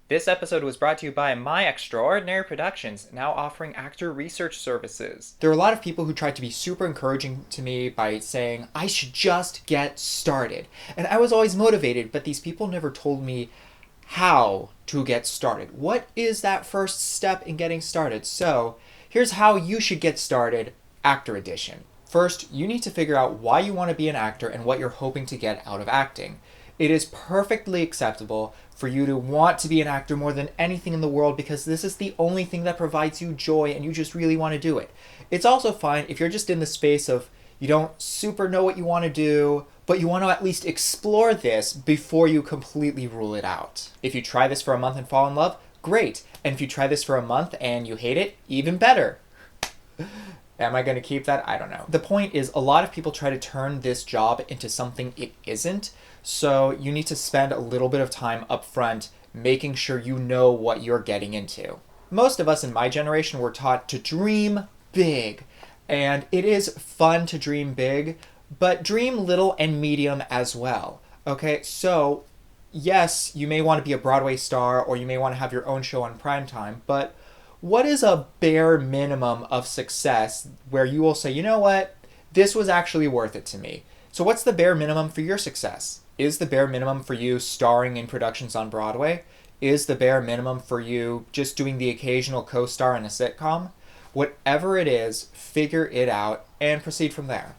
This episode was brought to you by My Extraordinary Productions, now offering actor research services. There are a lot of people who tried to be super encouraging to me by saying I should just get started. And I was always motivated, but these people never told me how to get started. What is that first step in getting started? So, here's how you should get started, Actor Edition. First, you need to figure out why you want to be an actor and what you're hoping to get out of acting. It is perfectly acceptable for you to want to be an actor more than anything in the world because this is the only thing that provides you joy and you just really want to do it. It's also fine if you're just in the space of you don't super know what you want to do, but you want to at least explore this before you completely rule it out. If you try this for a month and fall in love, great. And if you try this for a month and you hate it, even better. Am I going to keep that? I don't know. The point is, a lot of people try to turn this job into something it isn't, so you need to spend a little bit of time up front making sure you know what you're getting into. Most of us in my generation were taught to dream big, and it is fun to dream big, but dream little and medium as well. Okay, so yes, you may want to be a Broadway star or you may want to have your own show on primetime, but what is a bare minimum of success where you will say, you know what, this was actually worth it to me? So what's the bare minimum for your success? Is the bare minimum for you starring in productions on Broadway? Is the bare minimum for you just doing the occasional co-star in a sitcom? Whatever it is, figure it out and proceed from there.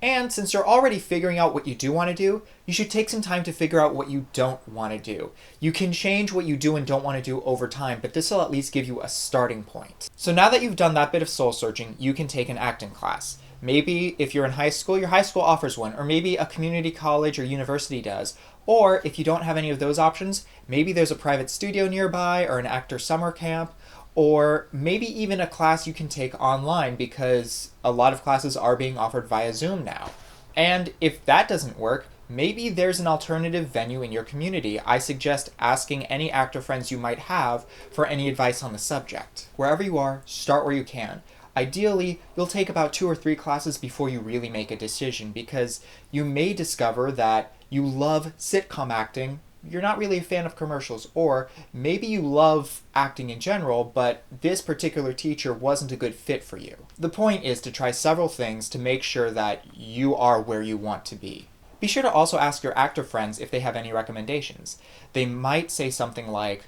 And since you're already figuring out what you do want to do, you should take some time to figure out what you don't want to do. You can change what you do and don't want to do over time, but this will at least give you a starting point. So now that you've done that bit of soul searching, you can take an acting class. Maybe if you're in high school, your high school offers one, or maybe a community college or university does. Or if you don't have any of those options, maybe there's a private studio nearby or an actor summer camp, or maybe even a class you can take online because a lot of classes are being offered via Zoom now. And if that doesn't work, maybe there's an alternative venue in your community. I suggest asking any actor friends you might have for any advice on the subject. Wherever you are, start where you can. Ideally, you'll take about 2 or 3 classes before you really make a decision because you may discover that you love sitcom acting, you're not really a fan of commercials, or maybe you love acting in general, but this particular teacher wasn't a good fit for you. The point is to try several things to make sure that you are where you want to be. Be sure to also ask your actor friends if they have any recommendations. They might say something like,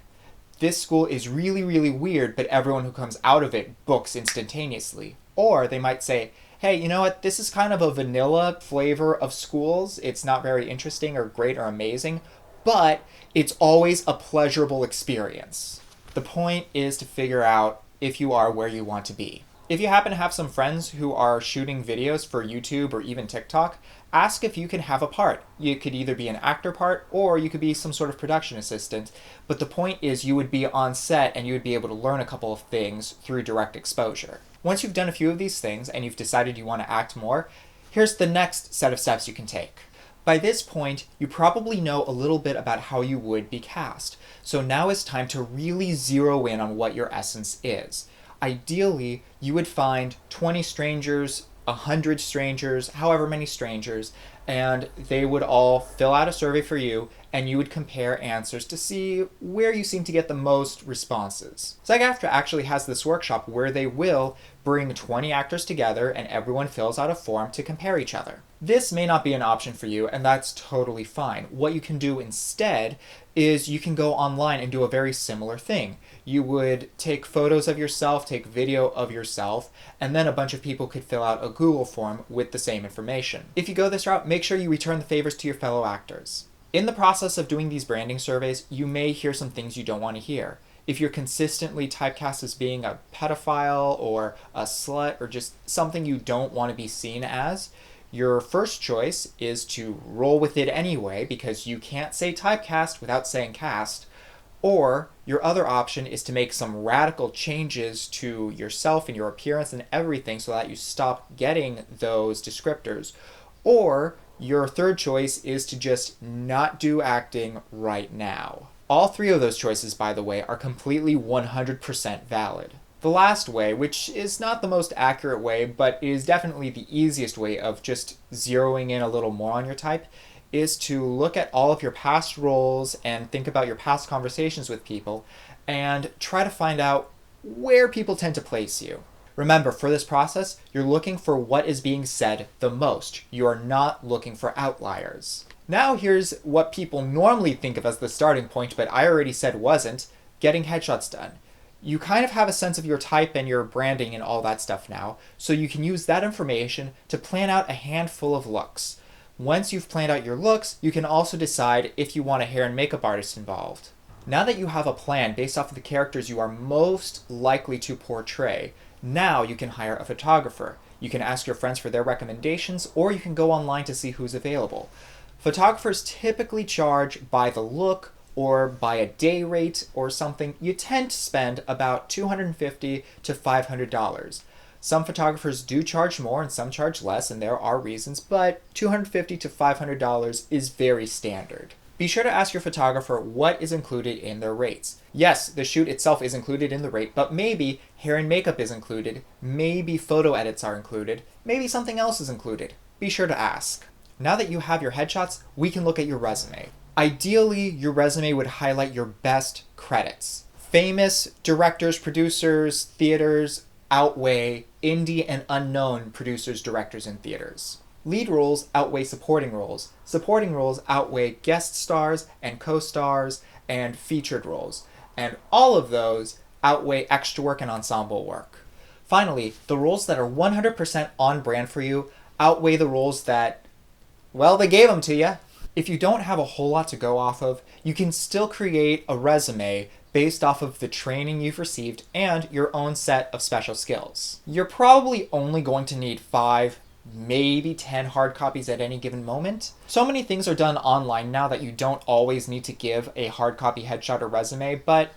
this school is really, really weird, but everyone who comes out of it books instantaneously. Or they might say, hey, you know what, this is kind of a vanilla flavor of schools. It's not very interesting or great or amazing, but it's always a pleasurable experience. The point is to figure out if you are where you want to be. If you happen to have some friends who are shooting videos for YouTube or even TikTok, ask if you can have a part. You could either be an actor part or you could be some sort of production assistant, but the point is you would be on set and you would be able to learn a couple of things through direct exposure. Once you've done a few of these things and you've decided you want to act more, here's the next set of steps you can take. By this point, you probably know a little bit about how you would be cast. So now is time to really zero in on what your essence is. Ideally, you would find 20 strangers, 100 strangers, however many strangers, and they would all fill out a survey for you, and you would compare answers to see where you seem to get the most responses. SAG-AFTRA actually has this workshop where they will bring 20 actors together and everyone fills out a form to compare each other. This may not be an option for you, and that's totally fine. What you can do instead is you can go online and do a very similar thing. You would take photos of yourself, take video of yourself, and then a bunch of people could fill out a Google form with the same information. If you go this route, make sure you return the favors to your fellow actors. In the process of doing these branding surveys, you may hear some things you don't want to hear. If you're consistently typecast as being a pedophile or a slut or just something you don't want to be seen as, your first choice is to roll with it anyway because you can't say typecast without saying cast, or your other option is to make some radical changes to yourself and your appearance and everything so that you stop getting those descriptors, or your third choice is to just not do acting right now. All 3 of those choices, by the way, are completely 100% valid. The last way, which is not the most accurate way, but is definitely the easiest way of just zeroing in a little more on your type, is to look at all of your past roles and think about your past conversations with people and try to find out where people tend to place you. Remember, for this process, you're looking for what is being said the most. You are not looking for outliers. Now here's what people normally think of as the starting point, but I already said wasn't, getting headshots done. You kind of have a sense of your type and your branding and all that stuff now, so you can use that information to plan out a handful of looks. Once you've planned out your looks, you can also decide if you want a hair and makeup artist involved. Now that you have a plan based off of the characters you are most likely to portray, now you can hire a photographer. You can ask your friends for their recommendations, or you can go online to see who's available. Photographers typically charge by the look or by a day rate or something. You tend to spend about $250 to $500. Some photographers do charge more and some charge less, and there are reasons, but $250 to $500 is very standard. Be sure to ask your photographer what is included in their rates. Yes, the shoot itself is included in the rate, but maybe hair and makeup is included, maybe photo edits are included, maybe something else is included. Be sure to ask. Now that you have your headshots, we can look at your resume. Ideally, your resume would highlight your best credits. Famous directors, producers, theaters outweigh indie and unknown producers, directors, and theaters. Lead roles outweigh supporting roles. Supporting roles outweigh guest stars and co-stars and featured roles. And all of those outweigh extra work and ensemble work. Finally, the roles that are 100% on brand for you outweigh the roles that, well, they gave them to you. If you don't have a whole lot to go off of, you can still create a resume based off of the training you've received and your own set of special skills. You're probably only going to need 5, maybe 10 hard copies at any given moment. So many things are done online now that you don't always need to give a hard copy headshot or resume, but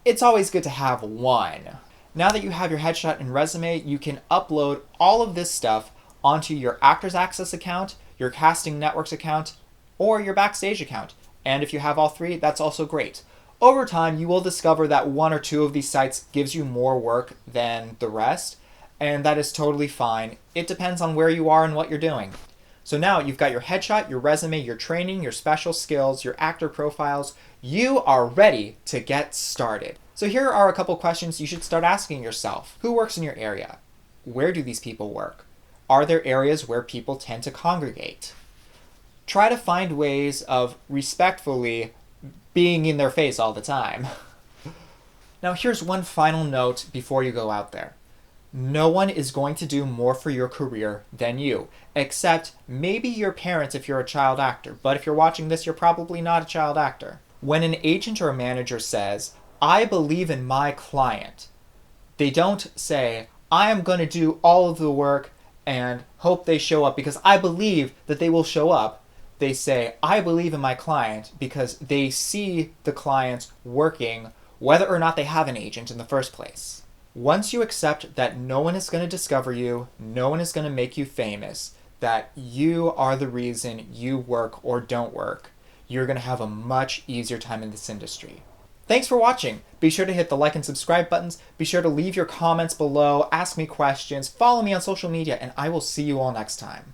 it's always good to have one. Now that you have your headshot and resume, you can upload all of this stuff onto your Actors Access account, your Casting Networks account, or your Backstage account. And if you have all three, that's also great. Over time, you will discover that 1 or 2 of these sites gives you more work than the rest, and that is totally fine. It depends on where you are and what you're doing. So now you've got your headshot, your resume, your training, your special skills, your actor profiles. You are ready to get started. So here are a couple questions you should start asking yourself. Who works in your area? Where do these people work? Are there areas where people tend to congregate? Try to find ways of respectfully being in their face all the time. Now here's one final note before you go out there. No one is going to do more for your career than you, except maybe your parents if you're a child actor, but if you're watching this, you're probably not a child actor. When an agent or a manager says, "I believe in my client," they don't say, "I am going to do all of the work and hope they show up because I believe that they will show up." They say, "I believe in my client," because they see the client working whether or not they have an agent in the first place. Once you accept that no one is going to discover you, no one is going to make you famous, that you are the reason you work or don't work, you're going to have a much easier time in this industry. Thanks for watching. Be sure to hit the like and subscribe buttons. Be sure to leave your comments below, ask me questions, follow me on social media, and I will see you all next time.